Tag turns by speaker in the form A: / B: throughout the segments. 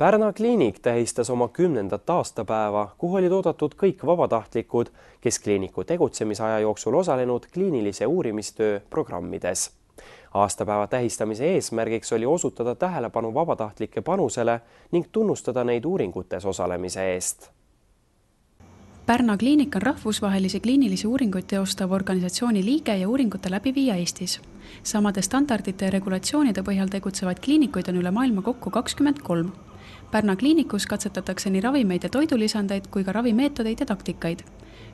A: Pärna kliinik tähistas oma 10. aastapäeva, kuhu olid oodatud kõik vabatahtlikud, kes kliiniku tegutsemisaja jooksul osalenud kliinilise uurimistöö programmides. Aastapäeva tähistamise eesmärgiks oli osutada tähelepanu vabatahtlike panusele ning tunnustada neid uuringutes osalemise eest.
B: Pärna kliinik on rahvusvahelisi kliinilisi uuringuid teostav organisatsiooni liige ja uuringute läbiviija Eestis. Samade standardite ja regulatsioonide põhjal tegutsevaid kliinikuid on üle maailma kokku 23. Pärna kliinikus katsetatakse nii ravimeid ja toidulisandeid kui ka ravimeetodeid ja taktikaid.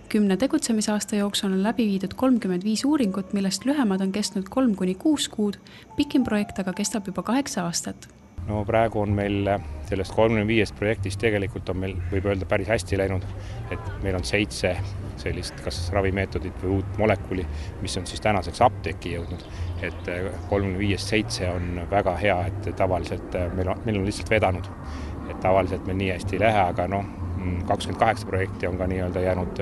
B: 10 tegutsemisaasta jooksul on läbi viidud 35 uuringut, millest lühemad on kestnud 3–6 kuud, pikim projekt aga kestab juba 8 aastat.
C: No praegu on meil sellest 35 projektist tegelikult on meil, võib öelda, päris hästi läinud, et meil on 7 sellist kas ravimeetodit või uut molekuli, mis on siis tänaseks apteeki jõudnud. Et 35-7 on väga hea, et tavaliselt meil on lihtsalt vedanud. Et tavaliselt meil nii hästi ei lähe, aga 28 projekti on ka nii-öelda jäänud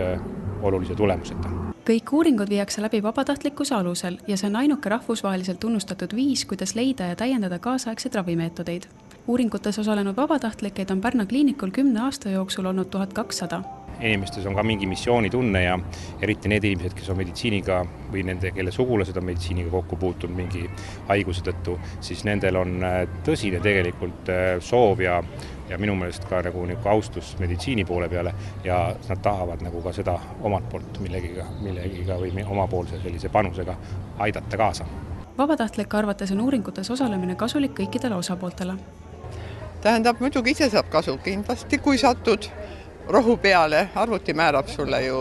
C: olulise tulemuseta.
B: Kõik uuringud viiakse läbi vabatahtlikkuse alusel ja see on ainuke rahvusvaheliselt tunnustatud viis, kuidas leida ja täiendada kaasaegseid ravimeetodeid. Uuringutes osalenud vabatahtlikud on Pärna kliinikul 10 aasta jooksul olnud 1200.
C: Inimestes on ka mingi missioonitunne ja eriti need inimesed, kes on meditsiiniga või nende, kelle sugulased on meditsiiniga kokku puutunud mingi haiguse tõttu, siis nendel on tõsine tegelikult soov ja minu meelest ka nagu austus meditsiini poole peale ja nad tahavad nagu ka seda omalt poolt millegiga või omapoolse sellise panusega aidata kaasa.
B: Vabatahtlike arvates on uuringutes osalemine kasulik kõikidele osapooltele.
D: Tähendab, muidugi ise saab kasu kindlasti, kui satud rohu peale, arvuti määrab sulle ju,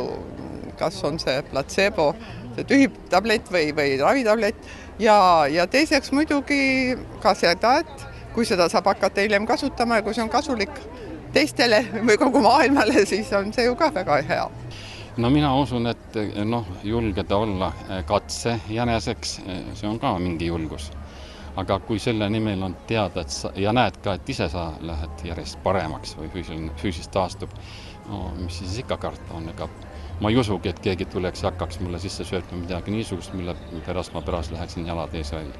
D: kas on see placebo, see tühitablett või ravitablett ja teiseks muidugi ka seda, et kui seda saab hakata hiljem kasutama ja kui see on kasulik teistele või kogu maailmale, siis on see ju ka väga hea.
E: No mina usun, et julgeda olla katsejäneseks, see on ka mingi julgus. Aga kui selle nimel on teada ja näed ka, et ise sa lähed järjest paremaks või füüsist taastub, mis siis ikka karta on. Ega ma ei usugi, et keegi tuleks ja hakkaks mulle sisse söötma midagi niisugust, mille pärast ma läheksin jalad ees välja.